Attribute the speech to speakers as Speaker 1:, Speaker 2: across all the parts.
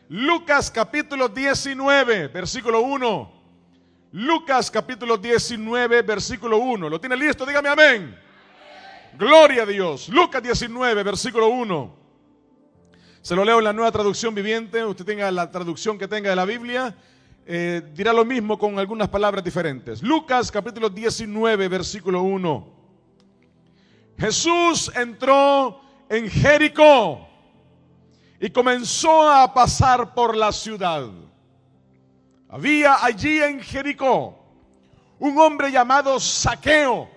Speaker 1: Lucas capítulo 19, versículo 1. Lucas capítulo 19, versículo 1. ¿Lo tiene listo? Dígame amén. Amén. Gloria a Dios. Lucas 19, versículo 1. Se lo leo en la Nueva Traducción Viviente. Usted tenga la traducción que tenga de la Biblia. Dirá lo mismo con algunas palabras diferentes. Lucas capítulo 19, versículo 1. Jesús entró en Jericó y comenzó a pasar por la ciudad. Había allí en Jericó un hombre llamado Zaqueo.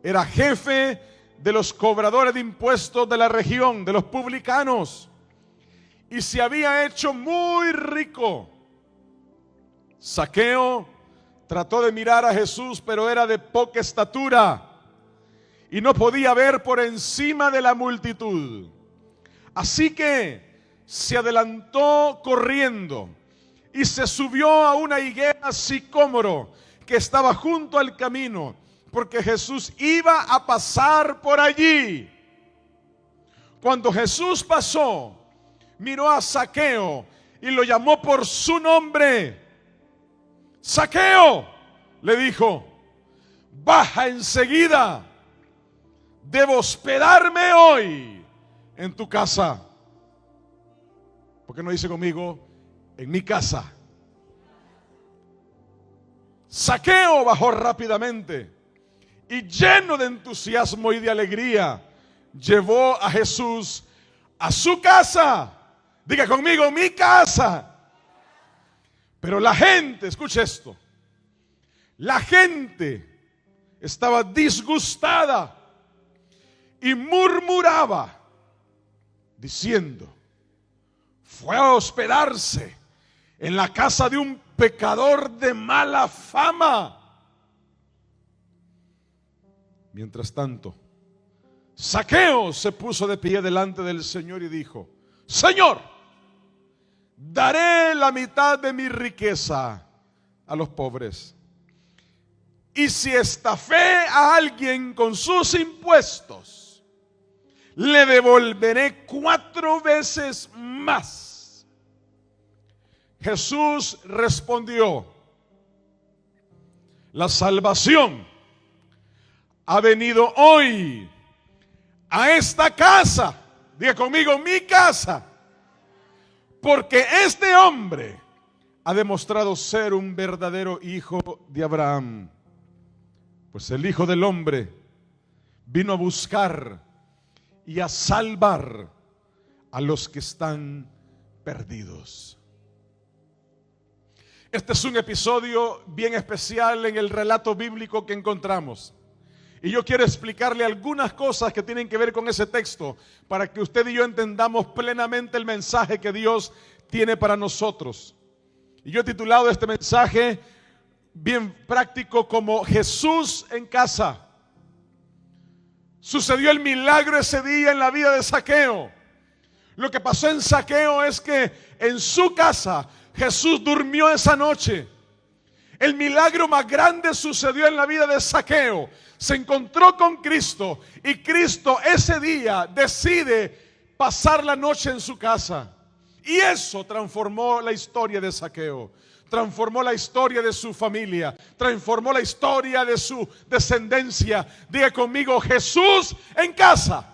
Speaker 1: Era jefe de los cobradores de impuestos de la región, de los publicanos, y se había hecho muy rico. Zaqueo trató de mirar a Jesús, pero era de poca estatura y no podía ver por encima de la multitud. Así que se adelantó corriendo y se subió a una higuera sicómoro que estaba junto al camino, porque Jesús iba a pasar por allí. Cuando Jesús pasó, miró a Zaqueo y lo llamó por su nombre. Zaqueo, le dijo, baja enseguida, debo hospedarme hoy en tu casa. ¿Por qué no dice conmigo, en mi casa? Zaqueo bajó rápidamente y lleno de entusiasmo y de alegría, llevó a Jesús a su casa. Diga conmigo, mi casa. Pero la gente, escuche esto, la gente estaba disgustada y murmuraba diciendo, fue a hospedarse en la casa de un pecador de mala fama. Mientras tanto, Zaqueo se puso de pie delante del Señor y dijo, Señor, daré la mitad de mi riqueza a los pobres. Y si estafé a alguien con sus impuestos, le devolveré 4 veces más. Jesús respondió, la salvación ha venido hoy a esta casa. Diga conmigo, mi casa. Porque este hombre ha demostrado ser un verdadero hijo de Abraham. Pues el Hijo del Hombre vino a buscar y a salvar a los que están perdidos. Este es un episodio bien especial en el relato bíblico que encontramos. Y yo quiero explicarle algunas cosas que tienen que ver con ese texto para que usted y yo entendamos plenamente el mensaje que Dios tiene para nosotros. Y yo he titulado este mensaje bien práctico como Jesús en casa. Sucedió el milagro ese día en la vida de Zaqueo. Lo que pasó en Zaqueo es que en su casa Jesús durmió esa noche. El milagro más grande sucedió en la vida de Zaqueo. Se encontró con Cristo y Cristo ese día decide pasar la noche en su casa. Y eso transformó la historia de Zaqueo. Transformó la historia de su familia. Transformó la historia de su descendencia. Diga conmigo, Jesús en casa.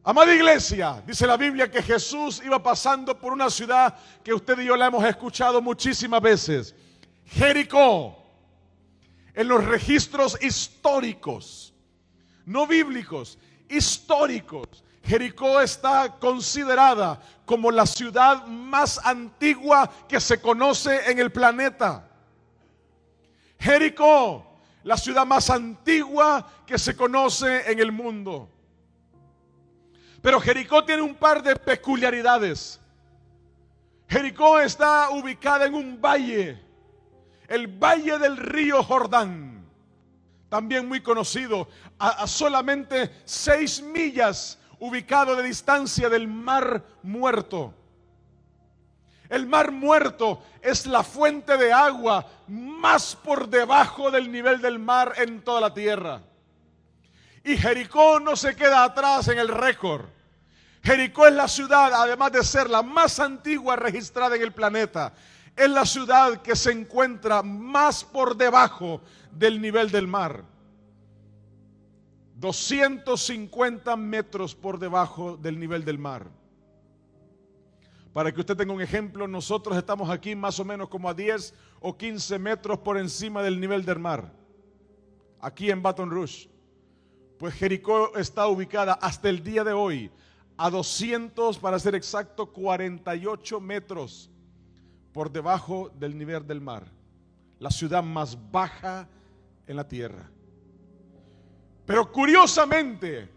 Speaker 1: Amada iglesia, dice la Biblia que Jesús iba pasando por una ciudad que usted y yo la hemos escuchado muchísimas veces. Jericó. En los registros históricos, no bíblicos, históricos, Jericó está considerada como la ciudad más antigua que se conoce en el planeta. Jericó, la ciudad más antigua que se conoce en el mundo. Pero Jericó tiene un par de peculiaridades. Jericó está ubicada en un valle, el valle del río Jordán, también muy conocido, a solamente 6 millas ubicado de distancia del Mar Muerto. El Mar Muerto es la fuente de agua más por debajo del nivel del mar en toda la tierra. Y Jericó no se queda atrás en el récord. Jericó es la ciudad, además de ser la más antigua registrada en el planeta, es la ciudad que se encuentra más por debajo del nivel del mar. 250 metros por debajo del nivel del mar. Para que usted tenga un ejemplo, nosotros estamos aquí más o menos como a 10 o 15 metros por encima del nivel del mar, aquí en Baton Rouge. Pues Jericó está ubicada hasta el día de hoy a 200, para ser exacto, 48 metros por debajo del nivel del mar. La ciudad más baja en la tierra. Pero curiosamente,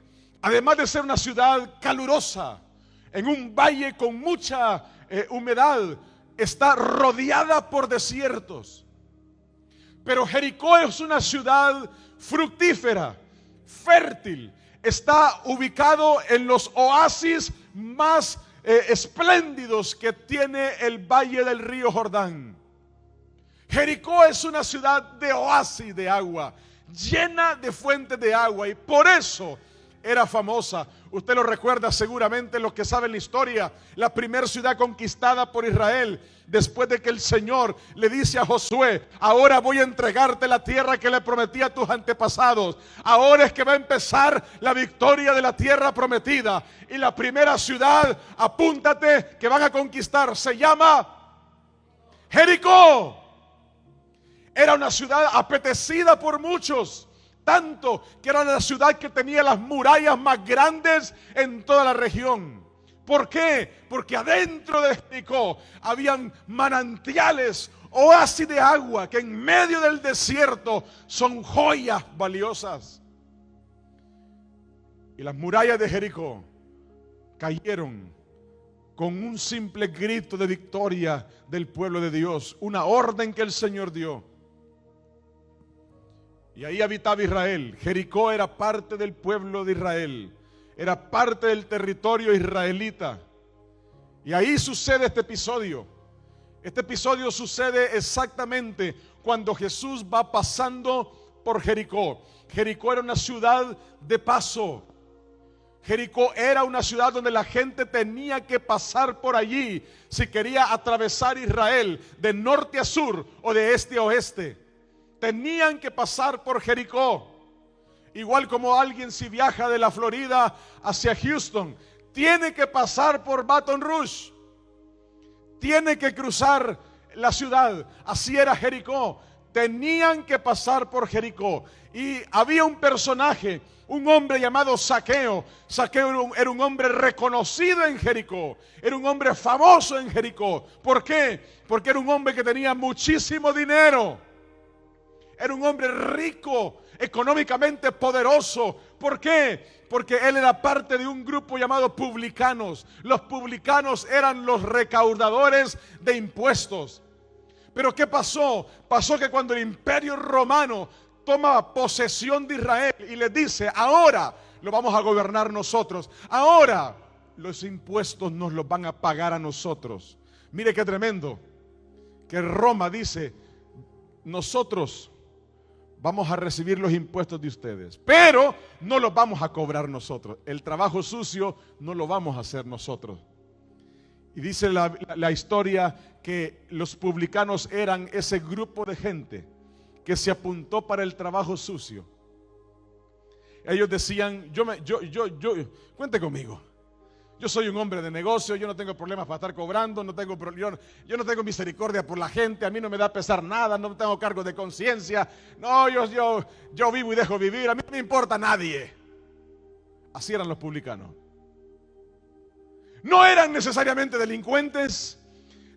Speaker 1: además de ser una ciudad calurosa, en un valle con mucha humedad, está rodeada por desiertos. Pero Jericó es una ciudad fructífera, fértil. Está ubicado en los oasis más espléndidos que tiene el valle del río Jordán. Jericó es una ciudad de oasis de agua, llena de fuentes de agua, y por eso era famosa. Usted lo recuerda seguramente, los que saben la historia, la primera ciudad conquistada por Israel, después de que el Señor le dice a Josué: ahora voy a entregarte la tierra que le prometí a tus antepasados. Ahora es que va a empezar la victoria de la tierra prometida. Y la primera ciudad, apúntate, que van a conquistar, se llama Jericó. Era una ciudad apetecida por muchos, tanto que era la ciudad que tenía las murallas más grandes en toda la región. ¿Por qué? Porque adentro de Jericó habían manantiales, oasis de agua, que en medio del desierto son joyas valiosas. Y las murallas de Jericó cayeron con un simple grito de victoria del pueblo de Dios, una orden que el Señor dio. Y ahí habitaba Israel. Jericó era parte del pueblo de Israel, era parte del territorio israelita. Y ahí sucede este episodio. Este episodio sucede exactamente cuando Jesús va pasando por Jericó. Jericó era una ciudad de paso. Jericó era una ciudad donde la gente tenía que pasar por allí si quería atravesar Israel de norte a sur o de este a oeste. Tenían que pasar por Jericó. Igual como alguien si viaja de la Florida hacia Houston, tiene que pasar por Baton Rouge. Tiene que cruzar la ciudad. Así era Jericó. Tenían que pasar por Jericó. Y había un personaje, un hombre llamado Zaqueo. Zaqueo era un hombre reconocido en Jericó. Era un hombre famoso en Jericó. ¿Por qué? Porque era un hombre que tenía muchísimo dinero. Era un hombre rico, económicamente poderoso. ¿Por qué? Porque él era parte de un grupo llamado publicanos. Los publicanos eran los recaudadores de impuestos. Pero ¿qué pasó? Pasó que cuando el Imperio Romano toma posesión de Israel y les dice: ahora lo vamos a gobernar nosotros, ahora los impuestos nos los van a pagar a nosotros. Mire qué tremendo, que Roma dice: nosotros vamos a recibir los impuestos de ustedes, pero no los vamos a cobrar nosotros. El trabajo sucio no lo vamos a hacer nosotros. Y dice la historia que los publicanos eran ese grupo de gente que se apuntó para el trabajo sucio. Ellos decían: cuente conmigo. Yo soy un hombre de negocio, yo no tengo problemas para estar cobrando, yo no tengo misericordia por la gente, a mí no me da pesar nada, no tengo cargo de conciencia. No, yo vivo y dejo vivir, a mí no me importa nadie. Así eran los publicanos. No eran necesariamente delincuentes,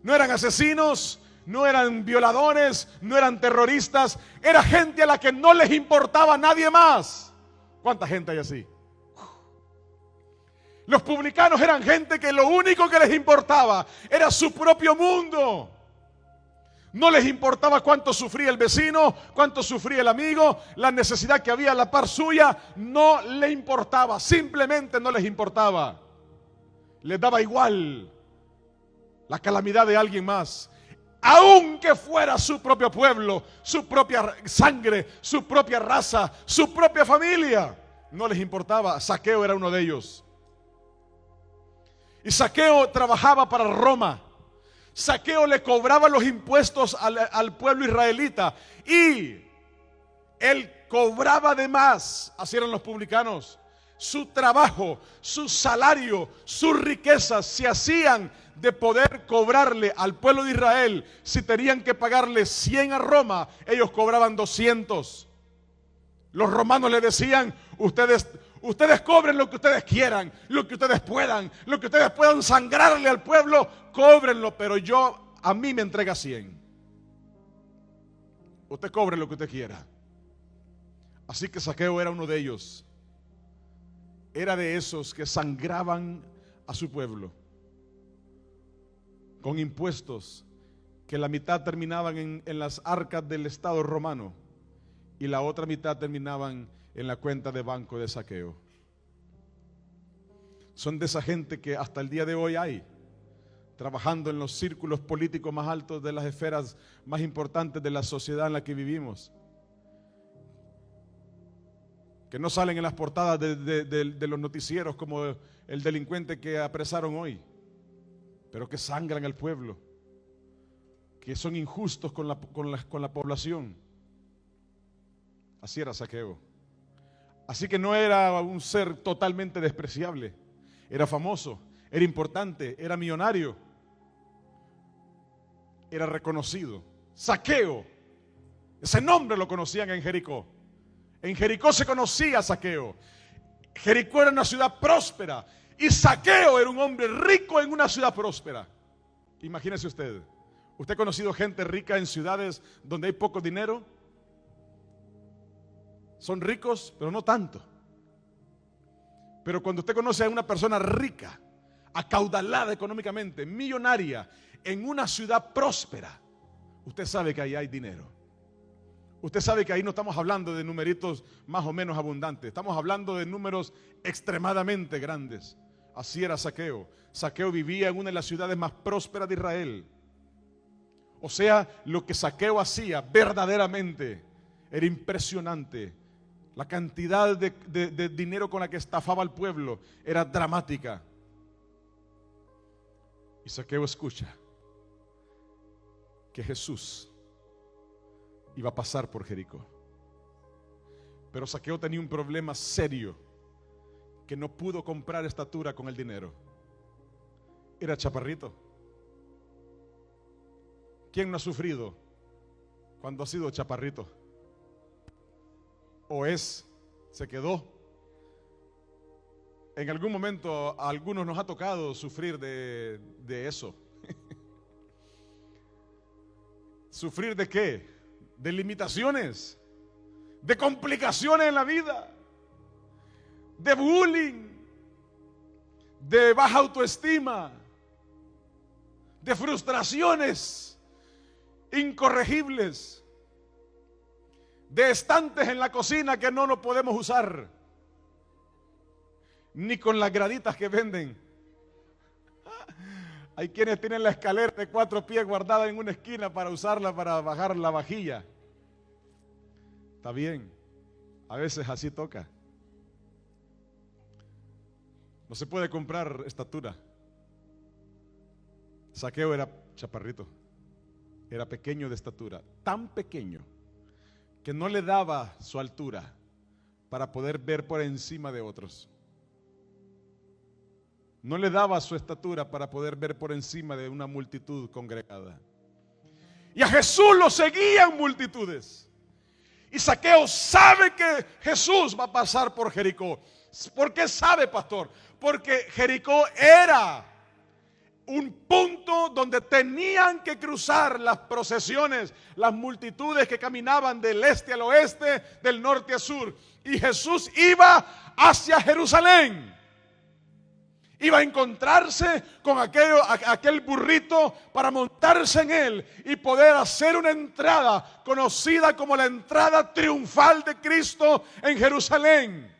Speaker 1: no eran asesinos, no eran violadores, no eran terroristas. Era gente a la que no les importaba nadie más. ¿Cuánta gente hay así? Los publicanos eran gente que lo único que les importaba era su propio mundo. No les importaba cuánto sufría el vecino, cuánto sufría el amigo, la necesidad que había a la par suya. No les importaba, simplemente no les importaba. Les daba igual la calamidad de alguien más, aunque fuera su propio pueblo, su propia sangre, su propia raza, su propia familia. No les importaba. Zaqueo era uno de ellos. Y Zaqueo trabajaba para Roma. Zaqueo le cobraba los impuestos al pueblo israelita. Y él cobraba de más. Así eran los publicanos. Su trabajo, su salario, sus riquezas se hacían de poder cobrarle al pueblo de Israel. Si tenían que pagarle 100 a Roma, ellos cobraban 200. Los romanos le decían: ustedes cobren lo que ustedes quieran, lo que ustedes puedan sangrarle al pueblo, cóbrenlo, pero a mí me entrega 100. Usted cobre lo que usted quiera. Así que Zaqueo era uno de ellos. Era de esos que sangraban a su pueblo con impuestos que la mitad terminaban en las arcas del Estado romano y la otra mitad terminaban en la cuenta de banco de Zaqueo. Son de esa gente que hasta el día de hoy hay, trabajando en los círculos políticos más altos de las esferas más importantes de la sociedad en la que vivimos, que no salen en las portadas de los noticieros como el delincuente que apresaron hoy, pero que sangran al pueblo, que son injustos con la población. Así era Zaqueo. Así que no era un ser totalmente despreciable. Era famoso, era importante, era millonario, era reconocido. Zaqueo, ese nombre lo conocían en Jericó. En Jericó se conocía a Zaqueo. Jericó era una ciudad próspera y Zaqueo era un hombre rico en una ciudad próspera. Imagínese usted. ¿Usted ha conocido gente rica en ciudades donde hay poco dinero? Son ricos, pero no tanto. Pero cuando usted conoce a una persona rica, acaudalada económicamente, millonaria, en una ciudad próspera, usted sabe que ahí hay dinero. Usted sabe que ahí no estamos hablando de numeritos más o menos abundantes, estamos hablando de números extremadamente grandes. Así era Zaqueo. Zaqueo vivía en una de las ciudades más prósperas de Israel. O sea, lo que Zaqueo hacía verdaderamente era impresionante. La cantidad de dinero con la que estafaba al pueblo era dramática. Y Zaqueo escucha que Jesús iba a pasar por Jericó. Pero Zaqueo tenía un problema serio, que no pudo comprar estatura con el dinero. Era chaparrito. ¿Quién no ha sufrido cuando ha sido chaparrito? Se quedó. En algún momento a algunos nos ha tocado sufrir de eso. ¿Sufrir de qué? De limitaciones, de complicaciones en la vida, de bullying, de baja autoestima, de frustraciones incorregibles, de estantes en la cocina que no lo podemos usar, ni con las graditas que venden. Hay quienes tienen la escalera de 4 pies guardada en una esquina para usarla para bajar la vajilla. Está bien, a veces así toca. No se puede comprar estatura. Zaqueo era chaparrito, era pequeño de estatura, tan pequeño que no le daba su altura para poder ver por encima de otros. No le daba su estatura para poder ver por encima de una multitud congregada. Y a Jesús lo seguían multitudes. Y Zaqueo sabe que Jesús va a pasar por Jericó. ¿Por qué sabe, pastor? Porque Jericó era un punto donde tenían que cruzar las procesiones, las multitudes que caminaban del este al oeste, del norte al sur. Y Jesús iba hacia Jerusalén. Iba a encontrarse con aquel burrito para montarse en él y poder hacer una entrada conocida como la entrada triunfal de Cristo en Jerusalén.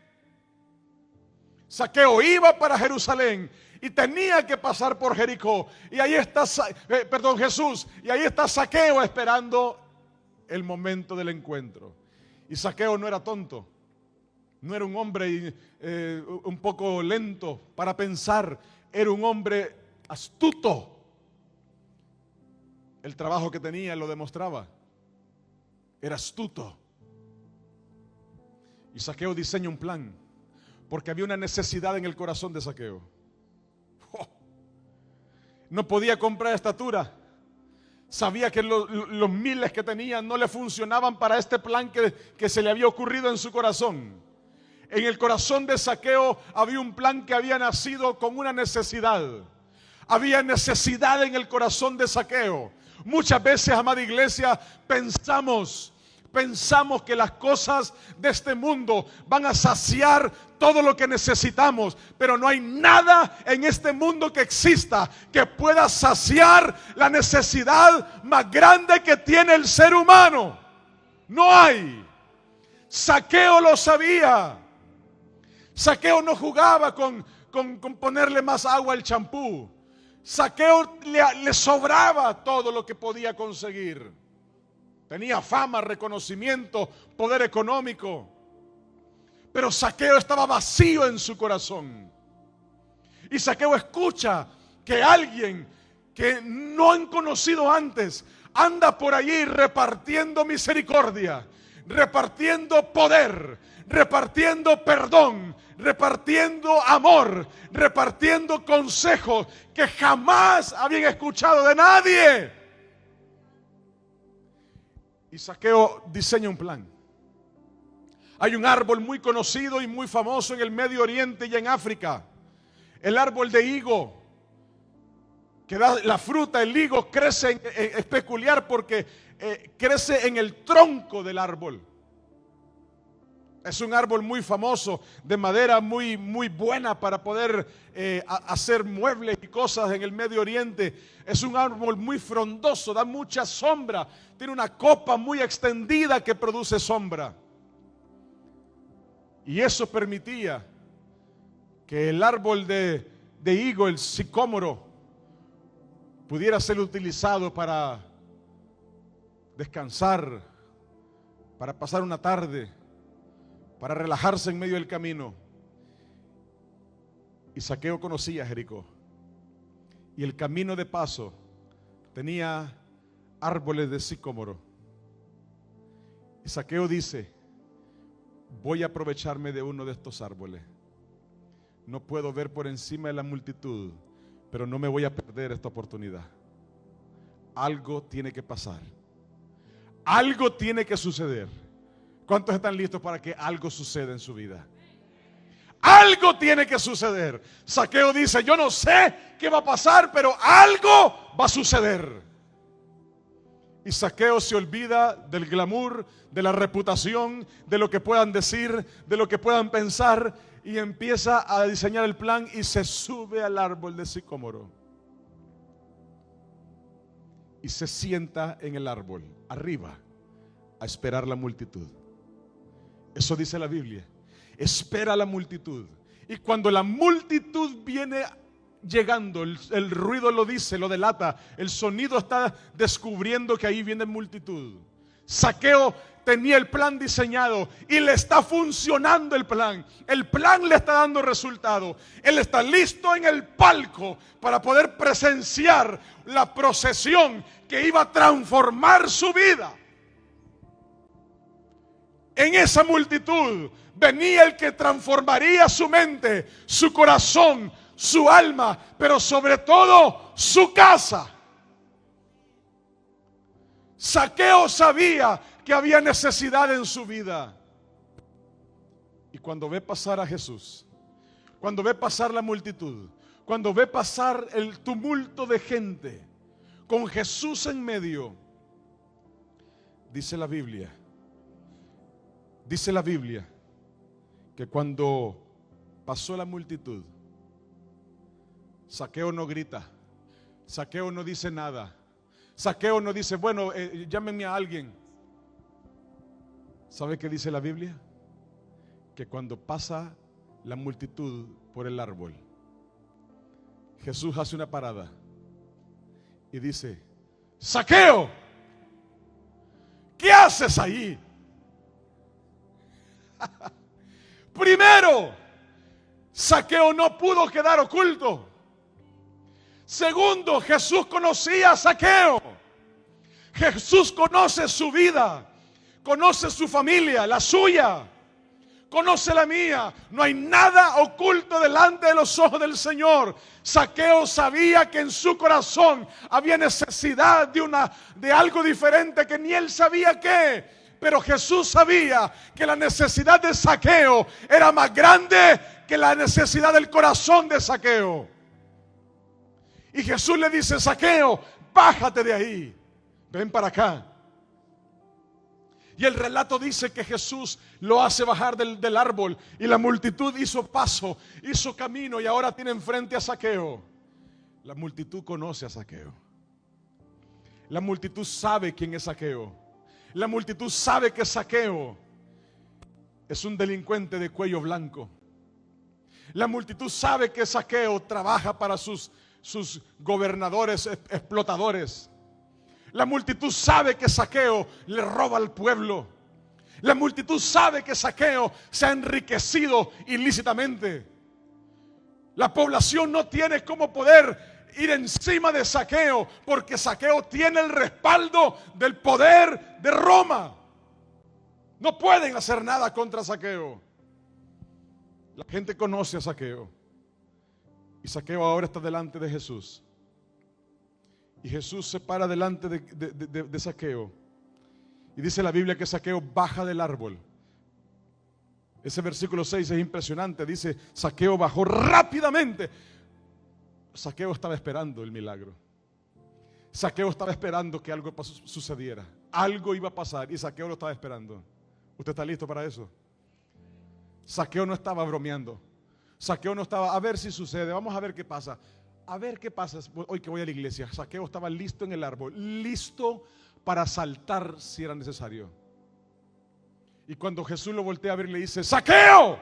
Speaker 1: Zaqueo iba para Jerusalén y tenía que pasar por Jericó. Y ahí está, Jesús. Y ahí está Zaqueo esperando el momento del encuentro. Y Zaqueo no era tonto. No era un hombre un poco lento para pensar era un hombre astuto. El trabajo que tenía lo demostraba. Era astuto. Y Zaqueo diseña un plan, porque había una necesidad en el corazón de Zaqueo. No podía comprar estatura. Sabía que los miles que tenía no le funcionaban para este plan que se le había ocurrido en su corazón. En el corazón de Zaqueo había un plan que había nacido con una necesidad. Había necesidad en el corazón de Zaqueo. Muchas veces, amada iglesia, pensamos que las cosas de este mundo van a saciar todo lo que necesitamos, pero no hay nada en este mundo que exista que pueda saciar la necesidad más grande que tiene el ser humano. No hay. Zaqueo lo sabía. Zaqueo no jugaba con ponerle más agua al champú. Zaqueo le sobraba todo lo que podía conseguir. Tenía fama, reconocimiento, poder económico. Pero Zaqueo estaba vacío en su corazón. Y Zaqueo escucha que alguien que no han conocido antes anda por allí repartiendo misericordia, repartiendo poder, repartiendo perdón, repartiendo amor, repartiendo consejos que jamás habían escuchado de nadie. Y Zaqueo diseña un plan. Hay un árbol muy conocido y muy famoso en el Medio Oriente y en África. El árbol de higo, que da la fruta, el higo crece, es peculiar porque crece en el tronco del árbol. Es un árbol muy famoso, de madera muy buena para poder hacer muebles y cosas en el Medio Oriente. Es un árbol muy frondoso, da mucha sombra, tiene una copa muy extendida que produce sombra. Y eso permitía que el árbol de higo, el sicómoro, pudiera ser utilizado para descansar, para pasar una tarde, para relajarse en medio del camino. Y Zaqueo conocía Jericó. Y el camino de paso tenía árboles de sicómoro. Y Zaqueo dice: voy a aprovecharme de uno de estos árboles. No puedo ver por encima de la multitud, pero no me voy a perder esta oportunidad. Algo tiene que pasar. Algo tiene que suceder. ¿Cuántos están listos para que algo suceda en su vida? Algo tiene que suceder. Zaqueo dice: yo no sé qué va a pasar, pero algo va a suceder. Y Zaqueo se olvida del glamour, de la reputación, de lo que puedan decir, de lo que puedan pensar, y empieza a diseñar el plan y se sube al árbol de sicómoro. Y se sienta en el árbol, arriba, a esperar la multitud. Eso dice la Biblia. Espera la multitud. Y cuando la multitud viene llegando, el ruido lo dice, lo delata, el sonido está descubriendo que ahí viene multitud. Zaqueo tenía el plan diseñado y le está funcionando el plan. El plan le está dando resultado. Él está listo en el palco para poder presenciar la procesión que iba a transformar su vida. En esa multitud venía el que transformaría su mente, su corazón, su alma, pero sobre todo su casa. Zaqueo sabía que había necesidad en su vida. Y cuando ve pasar a Jesús, cuando ve pasar la multitud, cuando ve pasar el tumulto de gente, con Jesús en medio, dice la Biblia que cuando pasó la multitud, Zaqueo no grita, Zaqueo no dice nada, Zaqueo no dice: bueno, llámenme a alguien. ¿Sabe qué dice la Biblia? Que cuando pasa la multitud por el árbol, Jesús hace una parada y dice: Zaqueo, ¿qué haces ahí? Primero, Zaqueo no pudo quedar oculto. Segundo, Jesús conocía a Zaqueo. Jesús conoce su vida, conoce su familia, la suya, conoce la mía. No hay nada oculto delante de los ojos del Señor. Zaqueo sabía que en su corazón había necesidad de algo diferente que ni él sabía qué. Pero Jesús sabía que la necesidad de Zaqueo era más grande que la necesidad del corazón de Zaqueo. Y Jesús le dice: Zaqueo, bájate de ahí, ven para acá. Y el relato dice que Jesús lo hace bajar del árbol, y la multitud hizo paso, hizo camino, y ahora tiene enfrente a Zaqueo. La multitud conoce a Zaqueo. La multitud sabe quién es Zaqueo. La multitud sabe que Zaqueo es un delincuente de cuello blanco. La multitud sabe que Zaqueo trabaja para sus gobernadores explotadores. La multitud sabe que Zaqueo le roba al pueblo. La multitud sabe que Zaqueo se ha enriquecido ilícitamente. La población no tiene cómo poder ir encima de Zaqueo, porque Zaqueo tiene el respaldo del poder de Roma. No pueden hacer nada contra Zaqueo. La gente conoce a Zaqueo. Y Zaqueo ahora está delante de Jesús. Y Jesús se para delante de Zaqueo. Y dice la Biblia que Zaqueo baja del árbol. Ese versículo 6 es impresionante. Dice: Zaqueo bajó rápidamente. Zaqueo estaba esperando el milagro. Zaqueo estaba esperando que algo sucediera. Algo iba a pasar y Zaqueo lo estaba esperando. ¿Usted está listo para eso? Zaqueo no estaba bromeando. Zaqueo no estaba, a ver si sucede, vamos a ver qué pasa. A ver qué pasa hoy que voy a la iglesia. Zaqueo estaba listo en el árbol, listo para saltar si era necesario. Y cuando Jesús lo voltea a ver, le dice: Zaqueo,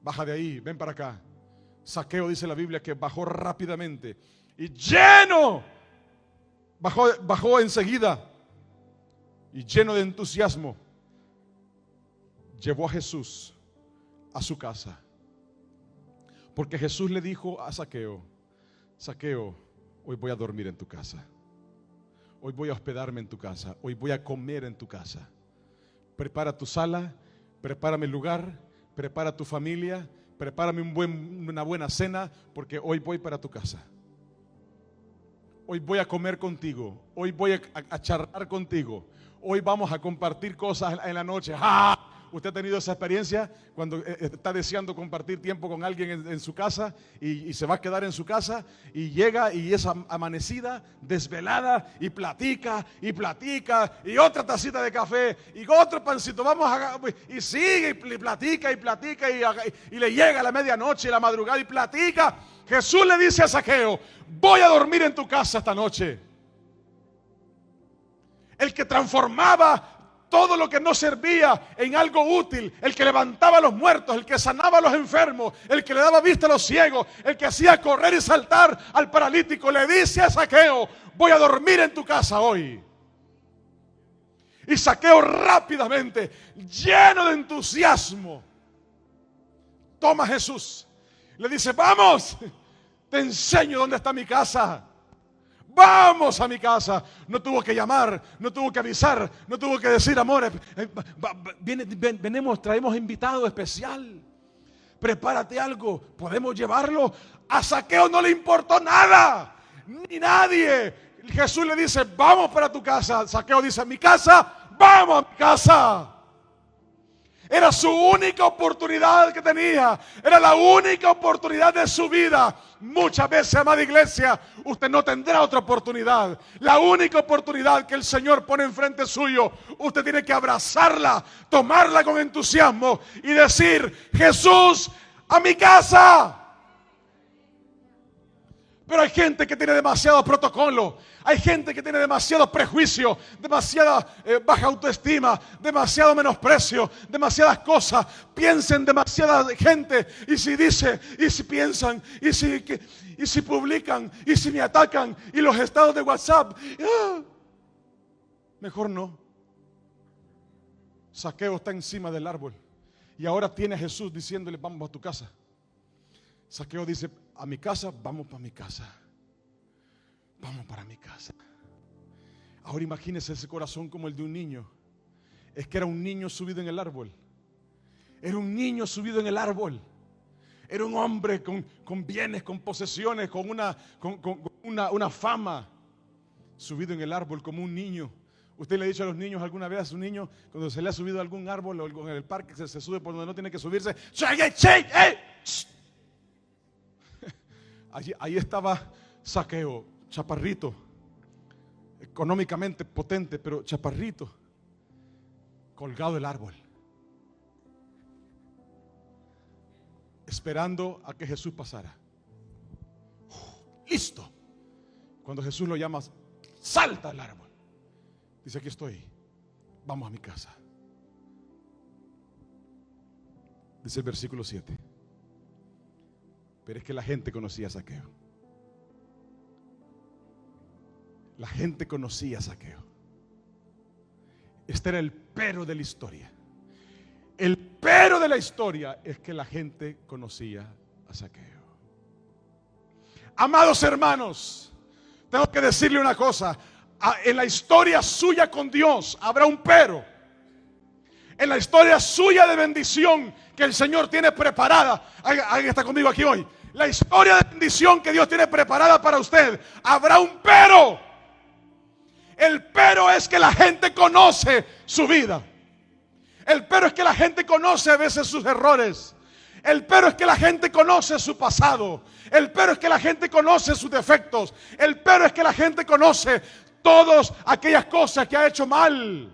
Speaker 1: baja de ahí, ven para acá. Zaqueo, dice la Biblia, que bajó rápidamente y bajó enseguida, y lleno de entusiasmo llevó a Jesús a su casa. Porque Jesús le dijo a Zaqueo: Zaqueo, hoy voy a dormir en tu casa. Hoy voy a hospedarme en tu casa. Hoy voy a comer en tu casa. Prepara tu sala, prepara mi lugar, prepara tu familia, prepárame una buena cena, porque hoy voy para tu casa. Hoy voy a comer contigo. Hoy voy a charlar contigo. Hoy vamos a compartir cosas en la noche. ¡Ah! ¿Usted ha tenido esa experiencia cuando está deseando compartir tiempo con alguien en su casa y se va a quedar en su casa y llega y es amanecida, desvelada, y platica y otra tacita de café y otro pancito, y sigue y platica y le llega la medianoche y la madrugada y platica? Jesús le dice a Zaqueo: voy a dormir en tu casa esta noche. El que transformaba todo lo que no servía en algo útil, el que levantaba a los muertos, el que sanaba a los enfermos, el que le daba vista a los ciegos, el que hacía correr y saltar al paralítico, le dice a Zaqueo: voy a dormir en tu casa hoy. Y Zaqueo rápidamente, lleno de entusiasmo, toma a Jesús, le dice: vamos, te enseño dónde está mi casa. Vamos a mi casa. No tuvo que llamar, no tuvo que avisar, no tuvo que decir: amor, venimos, traemos invitado especial, prepárate algo, podemos llevarlo. A Zaqueo no le importó nada, ni nadie. Jesús le dice: vamos para tu casa. Zaqueo dice: mi casa, vamos a mi casa. Era su única oportunidad que tenía. Era la única oportunidad de su vida. Muchas veces, amada iglesia, usted no tendrá otra oportunidad. La única oportunidad que el Señor pone enfrente suyo, usted tiene que abrazarla, tomarla con entusiasmo y decir: Jesús, a mi casa. Pero hay gente que tiene demasiado protocolo, hay gente que tiene demasiado prejuicio, demasiada baja autoestima, demasiado menosprecio, demasiadas cosas. Piensen demasiada gente, y si dice, y si piensan, y si publican, y si me atacan, y los estados de WhatsApp. Mejor no. Zaqueo está encima del árbol y ahora tiene a Jesús diciéndole: vamos a tu casa. Zaqueo dice: a mi casa, vamos para mi casa. vamos para mi casa. Ahora imagínese ese corazón como el de un niño. Es que era un niño subido en el árbol. Era un niño subido en el árbol. Era un hombre con bienes, con posesiones, con una fama, subido en el árbol como un niño. Usted le ha dicho a los niños alguna vez, a su niño, cuando se le ha subido a algún árbol o en el parque, se sube por donde no tiene que subirse. Ahí estaba Zaqueo, chaparrito, económicamente potente, pero chaparrito, colgado del árbol, esperando a que Jesús pasara. Listo. Cuando Jesús lo llama, salta al árbol. Dice, aquí estoy, vamos a mi casa. Dice el versículo 7. Pero es que la gente conocía a Zaqueo. La gente conocía a Zaqueo. Este era el pero de la historia. El pero de la historia es que la gente conocía a Zaqueo. Amados hermanos, tengo que decirle una cosa. En la historia suya con Dios habrá un pero. En la historia suya de bendición que el Señor tiene preparada. Alguien está conmigo aquí hoy. La historia de bendición que Dios tiene preparada para usted, habrá un pero. El pero es que la gente conoce su vida. El pero es que la gente conoce a veces sus errores. El pero es que la gente conoce su pasado. El pero es que la gente conoce sus defectos. El pero es que la gente conoce todas aquellas cosas que ha hecho mal.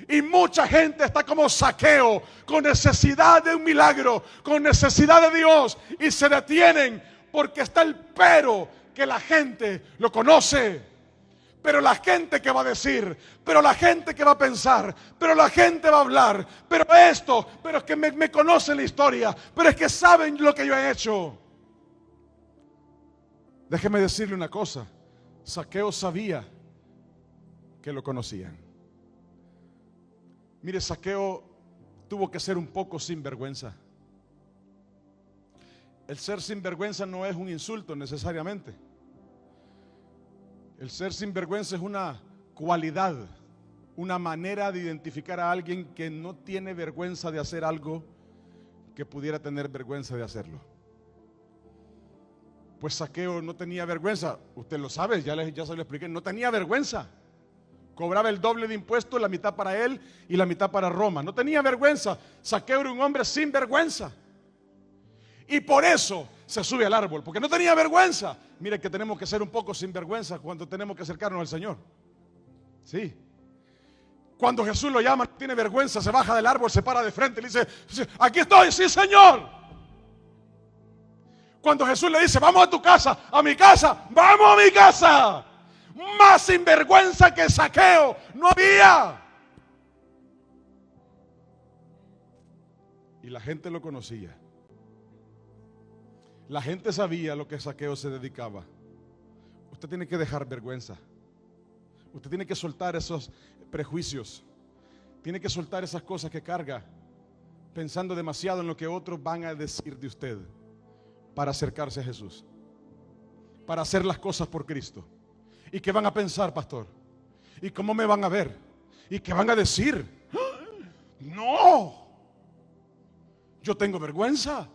Speaker 1: Y mucha gente está como Zaqueo, con necesidad de un milagro, con necesidad de Dios, y se detienen porque está el pero, que la gente lo conoce. Pero la gente que va a decir, pero la gente que va a pensar, pero la gente va a hablar, pero esto, pero es que me conocen la historia, pero es que saben lo que yo he hecho. Déjeme decirle una cosa. Zaqueo sabía que lo conocían. Mire, Zaqueo tuvo que ser un poco sinvergüenza. El ser sinvergüenza no es un insulto necesariamente. El ser sinvergüenza es una cualidad, una manera de identificar a alguien que no tiene vergüenza de hacer algo que pudiera tener vergüenza de hacerlo. Pues Zaqueo no tenía vergüenza. Usted lo sabe, ya se lo expliqué. No tenía vergüenza. Cobraba el doble de impuestos, la mitad para él y la mitad para Roma. No tenía vergüenza. Zaqueo era un hombre sin vergüenza. Y por eso se sube al árbol, porque no tenía vergüenza. Mire que tenemos que ser un poco sin vergüenza cuando tenemos que acercarnos al Señor. Sí. Cuando Jesús lo llama, no tiene vergüenza, se baja del árbol, se para de frente y le dice, aquí estoy, sí Señor. Cuando Jesús le dice, vamos a tu casa, a mi casa, vamos a mi casa. Más sinvergüenza que Zaqueo no había. Y la gente lo conocía. La gente sabía lo que Zaqueo se dedicaba. Usted tiene que dejar vergüenza. Usted tiene que soltar esos prejuicios. Tiene que soltar esas cosas que carga, pensando demasiado en lo que otros van a decir de usted, para acercarse a Jesús, para hacer las cosas por Cristo. ¿Y qué van a pensar, pastor? ¿Y cómo me van a ver? ¿Y qué van a decir? No, yo tengo vergüenza.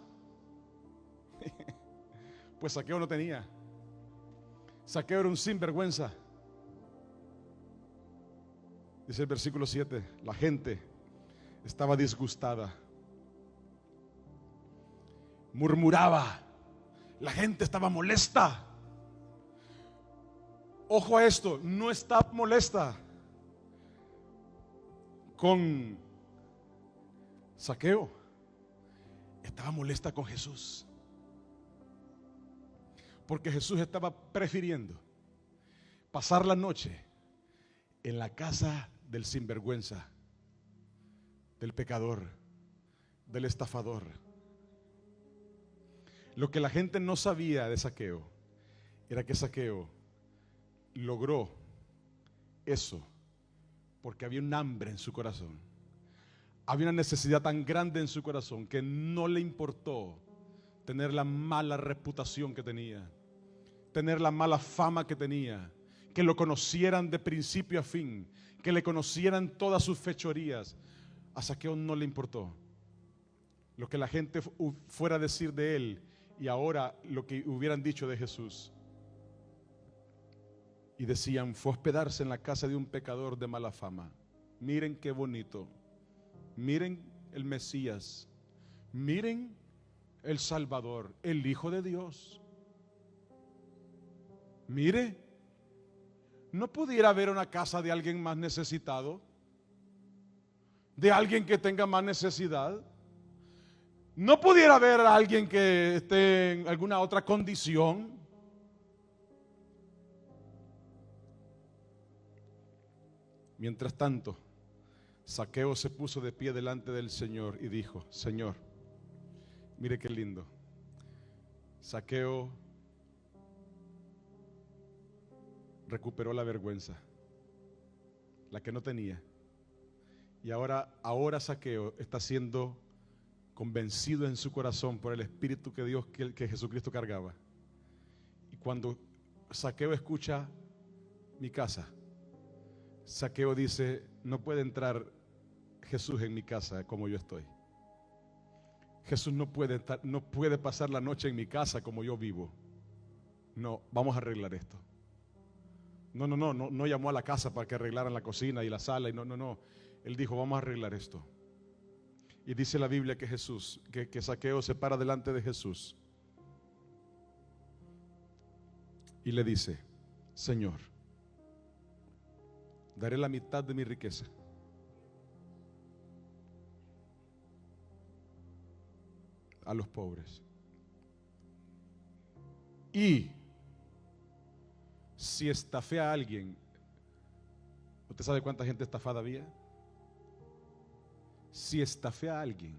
Speaker 1: Pues Zaqueo no tenía. Zaqueo era un sinvergüenza. Dice el versículo 7, la gente estaba disgustada, murmuraba, la gente estaba molesta. Ojo a esto, no estaba molesta con Zaqueo, estaba molesta con Jesús. Porque Jesús estaba prefiriendo pasar la noche en la casa del sinvergüenza, del pecador, del estafador. Lo que la gente no sabía de Zaqueo era que Zaqueo logró eso porque había un hambre en su corazón. Había una necesidad tan grande en su corazón que no le importó tener la mala reputación que tenía, tener la mala fama que tenía, que lo conocieran de principio a fin, que le conocieran todas sus fechorías. A Zaqueo no le importó lo que la gente fuera a decir de él y ahora lo que hubieran dicho de Jesús. Y decían, fue a hospedarse en la casa de un pecador de mala fama. Miren qué bonito, miren el Mesías, miren el Salvador, el Hijo de Dios. Mire, ¿no pudiera haber una casa de alguien más necesitado? ¿De alguien que tenga más necesidad? ¿No pudiera haber alguien que esté en alguna otra condición? Mientras tanto, Zaqueo se puso de pie delante del Señor y dijo, Señor, mire qué lindo. Zaqueo recuperó la vergüenza, la que no tenía. Y ahora Zaqueo está siendo convencido en su corazón por el Espíritu que Jesucristo cargaba. Y cuando Zaqueo escucha mi casa, Zaqueo dice, no puede entrar Jesús en mi casa como yo estoy. Jesús no puede pasar la noche en mi casa como yo vivo. No, vamos a arreglar esto. No llamó a la casa para que arreglaran la cocina y la sala. No. Él dijo, vamos a arreglar esto. Y dice la Biblia que que Zaqueo se para delante de Jesús y le dice, Señor, daré la mitad de mi riqueza a los pobres. Y si estafé a alguien, ¿usted sabe cuánta gente estafada había? Si estafé a alguien,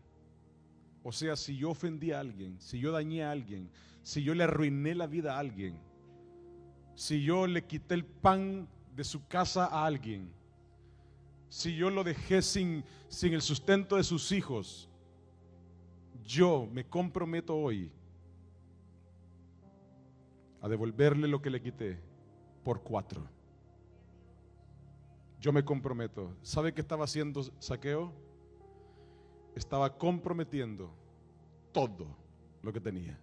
Speaker 1: o sea, si yo ofendí a alguien, si yo dañé a alguien, si yo le arruiné la vida a alguien, si yo le quité el pan de su casa a alguien, si yo lo dejé sin el sustento de sus hijos, yo me comprometo hoy a devolverle lo que le quité por 4. Yo me comprometo. ¿Sabe qué estaba haciendo Zaqueo? Estaba comprometiendo todo lo que tenía.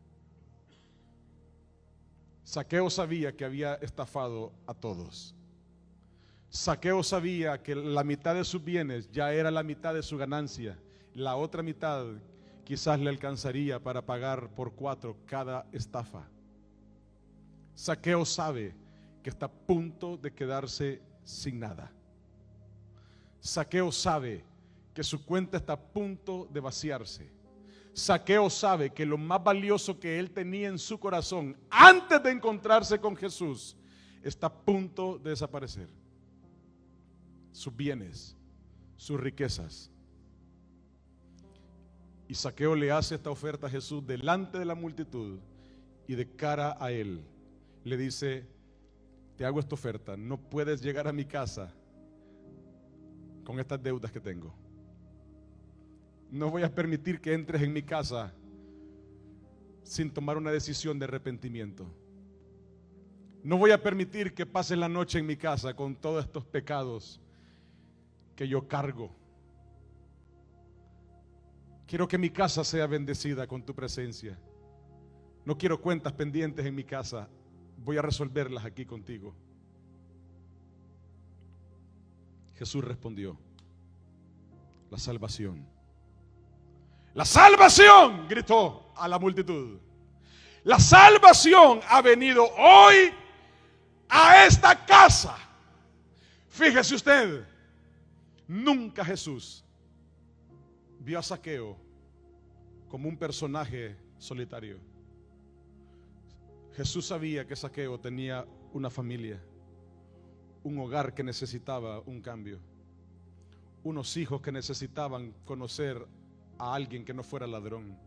Speaker 1: Zaqueo sabía que había estafado a todos. Zaqueo sabía que la mitad de sus bienes ya era la mitad de su ganancia. La otra mitad quizás le alcanzaría para pagar por 4 cada estafa. Zaqueo sabe que está a punto de quedarse sin nada. Zaqueo sabe que su cuenta está a punto de vaciarse. Zaqueo sabe que lo más valioso que él tenía en su corazón antes de encontrarse con Jesús está a punto de desaparecer. Sus bienes, sus riquezas. Y Zaqueo le hace esta oferta a Jesús delante de la multitud y de cara a él. Le dice, te hago esta oferta, no puedes llegar a mi casa con estas deudas que tengo. No voy a permitir que entres en mi casa sin tomar una decisión de arrepentimiento. No voy a permitir que pases la noche en mi casa con todos estos pecados que yo cargo. Quiero que mi casa sea bendecida con tu presencia. No quiero cuentas pendientes en mi casa. Voy a resolverlas aquí contigo. Jesús respondió, la salvación. La salvación, gritó a la multitud. La salvación ha venido hoy a esta casa. Fíjese usted, nunca Jesús vio a Zaqueo como un personaje solitario. Jesús sabía que Zaqueo tenía una familia, un hogar que necesitaba un cambio, unos hijos que necesitaban conocer a alguien que no fuera ladrón.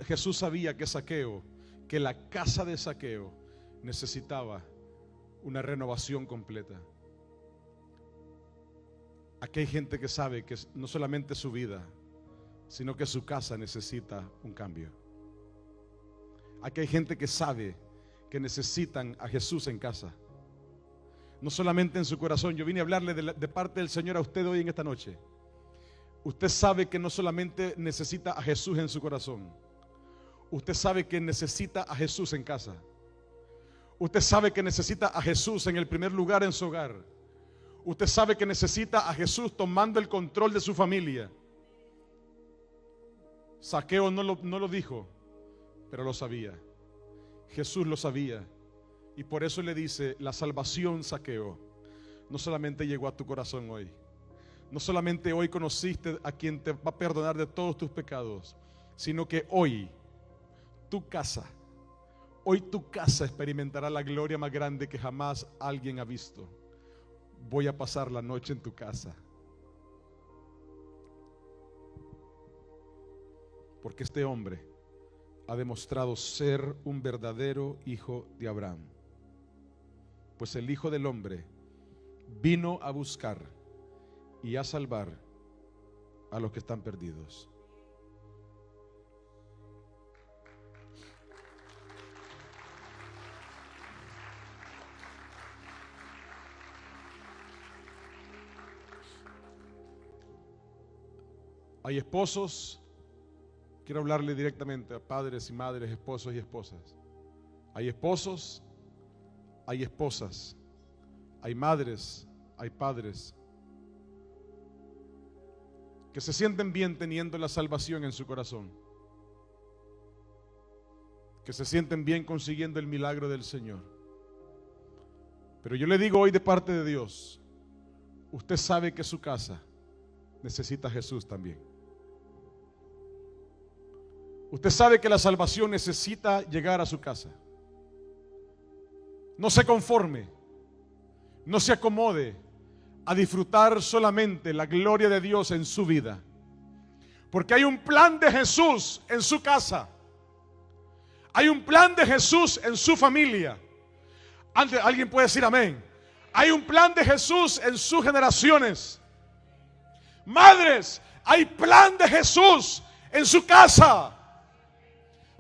Speaker 1: Jesús sabía que la casa de Zaqueo necesitaba una renovación completa. Aquí hay gente que sabe que no solamente su vida, sino que su casa necesita un cambio. Aquí hay gente que sabe que necesitan a Jesús en casa, no solamente en su corazón. Yo vine a hablarle de parte del Señor a usted hoy en esta noche. Usted sabe que no solamente necesita a Jesús en su corazón, usted sabe que necesita a Jesús en casa. Usted sabe que necesita a Jesús en el primer lugar en su hogar. Usted sabe que necesita a Jesús tomando el control de su familia. Zaqueo no lo dijo, pero lo sabía. Jesús lo sabía. Y por eso le dice, la salvación, Zaqueo, no solamente llegó a tu corazón hoy. No solamente hoy conociste a quien te va a perdonar de todos tus pecados, sino que hoy tu casa experimentará la gloria más grande que jamás alguien ha visto. Voy a pasar la noche en tu casa. Porque este hombre ha demostrado ser un verdadero hijo de Abraham. Pues el Hijo del Hombre vino a buscar y a salvar a los que están perdidos. Hay esposos, quiero hablarle directamente a padres y madres, esposos y esposas. Hay esposos, hay esposas, hay madres, hay padres que se sienten bien teniendo la salvación en su corazón, que se sienten bien consiguiendo el milagro del Señor. Pero yo le digo hoy de parte de Dios, usted sabe que su casa necesita a Jesús también. Usted sabe que la salvación necesita llegar a su casa. No se conforme, no se acomode a disfrutar solamente la gloria de Dios en su vida, porque hay un plan de Jesús en su casa. Hay un plan de Jesús en su familia. Alguien puede decir amén. Hay un plan de Jesús en sus generaciones. Madres, hay plan de Jesús en su casa.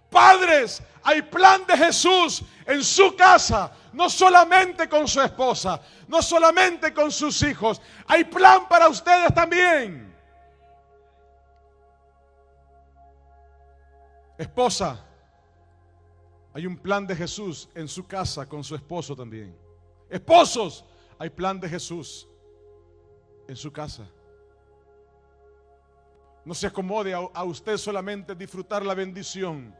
Speaker 1: Padres, hay plan de Jesús en su casa, no solamente con su esposa, no solamente con sus hijos. Hay plan para ustedes también. Esposa, hay un plan de Jesús en su casa con su esposo también. Esposos, hay plan de Jesús en su casa. No se acomode a usted solamente disfrutar la bendición.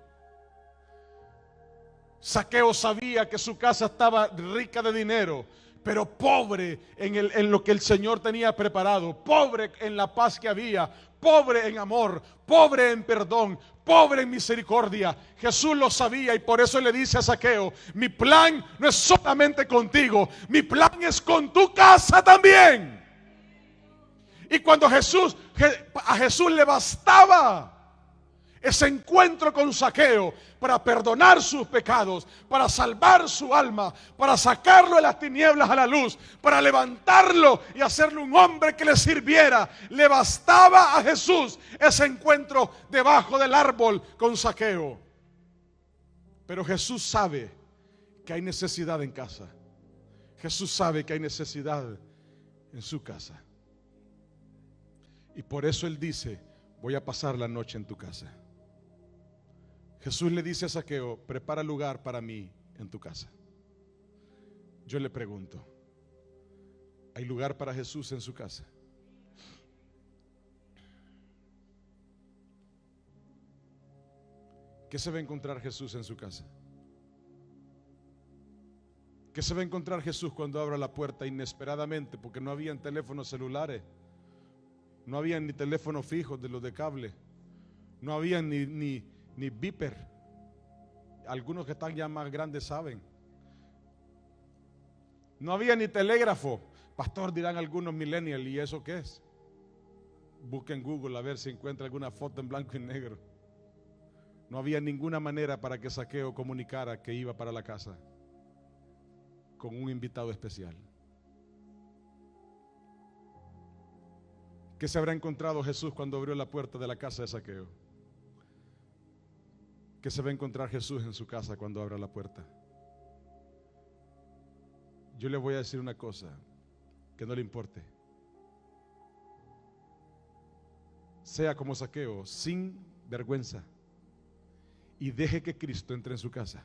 Speaker 1: Zaqueo sabía que su casa estaba rica de dinero, pero pobre en lo que el Señor tenía preparado, pobre en la paz que había, pobre en amor, pobre en perdón, pobre en misericordia. Jesús lo sabía y por eso le dice a Zaqueo, mi plan no es solamente contigo, mi plan es con tu casa también. Y cuando a Jesús le bastaba ese encuentro con Zaqueo para perdonar sus pecados, para salvar su alma, para sacarlo de las tinieblas a la luz, para levantarlo y hacerle un hombre que le sirviera. Le bastaba a Jesús ese encuentro debajo del árbol con Zaqueo. Pero Jesús sabe que hay necesidad en casa. Jesús sabe que hay necesidad en su casa. Y por eso Él dice, voy a pasar la noche en tu casa. Jesús le dice a Zaqueo, prepara lugar para mí en tu casa. Yo le pregunto, ¿hay lugar para Jesús en su casa? ¿Qué se va a encontrar Jesús en su casa? ¿Qué se va a encontrar Jesús cuando abra la puerta inesperadamente? Porque no habían teléfonos celulares, no habían ni teléfonos fijos de los de cable, no habían ni beeper. Algunos que están ya más grandes saben. No había ni telégrafo. Pastor, dirán algunos millennials, ¿y eso qué es? Busquen en Google a ver si encuentra alguna foto en blanco y negro. No había ninguna manera para que Zaqueo comunicara que iba para la casa con un invitado especial. ¿Qué se habrá encontrado Jesús cuando abrió la puerta de la casa de Zaqueo? ¿Qué se va a encontrar Jesús en su casa cuando abra la puerta? Yo le voy a decir una cosa, que no le importe. Sea como Zaqueo, sin vergüenza, y deje que Cristo entre en su casa.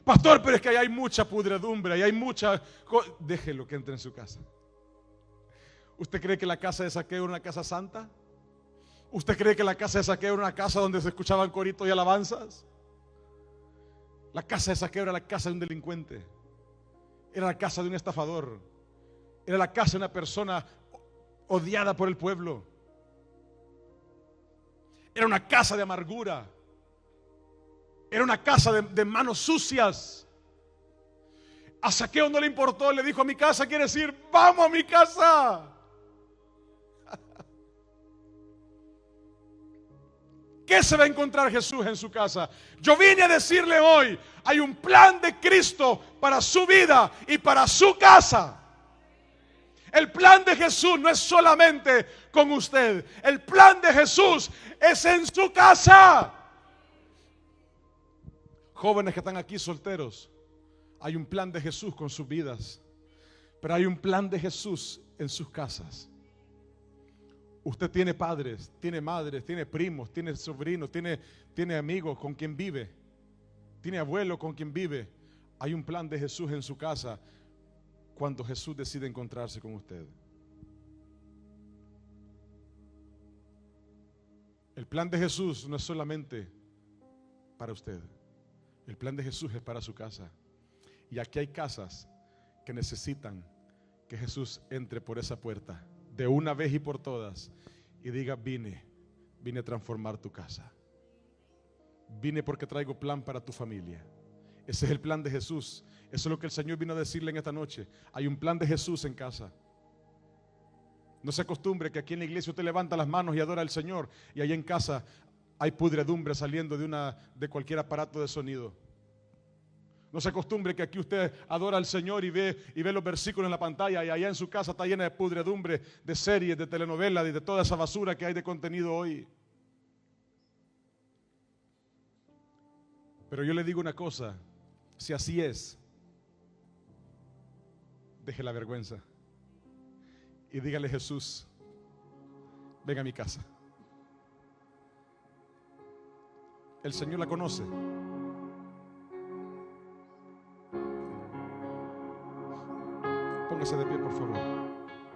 Speaker 1: Pastor, pero es que ahí hay mucha pudredumbre, ahí hay mucha... Déjelo que entre en su casa. ¿Usted cree que la casa de Zaqueo era una casa santa? ¿Usted cree que la casa de Zaqueo era una casa donde se escuchaban coritos y alabanzas? La casa de Zaqueo era la casa de un delincuente. Era la casa de un estafador. Era la casa de una persona odiada por el pueblo. Era una casa de amargura. Era una casa de manos sucias. A Zaqueo no le importó, le dijo: a mi casa, quiere decir, vamos a mi casa. ¿Qué se va a encontrar Jesús en su casa? Yo vine a decirle hoy, hay un plan de Cristo para su vida y para su casa. El plan de Jesús no es solamente con usted. El plan de Jesús es en su casa. Jóvenes que están aquí solteros, hay un plan de Jesús con sus vidas, pero hay un plan de Jesús en sus casas. Usted tiene padres, tiene madres, tiene primos, tiene sobrinos, tiene amigos con quien vive, tiene abuelos con quien vive. Hay un plan de Jesús en su casa cuando Jesús decide encontrarse con usted. El plan de Jesús no es solamente para usted. El plan de Jesús es para su casa. Y aquí hay casas que necesitan que Jesús entre por esa puerta de una vez y por todas y diga: vine a transformar tu casa. Vine porque traigo plan para tu familia. Ese es el plan de Jesús. Eso es lo que el Señor vino a decirle en esta noche. Hay un plan de Jesús en casa. No se acostumbre que aquí en la iglesia usted levanta las manos y adora al Señor, y allá en casa hay pudredumbre saliendo de cualquier aparato de sonido. No se acostumbre que aquí usted adora al Señor y ve los versículos en la pantalla, y allá en su casa está llena de pudredumbre, de series, de telenovelas y de toda esa basura que hay de contenido hoy. Pero yo le digo una cosa: si así es, deje la vergüenza y dígale: Jesús, ven a mi casa. El Señor la conoce. Póngase de pie, por favor.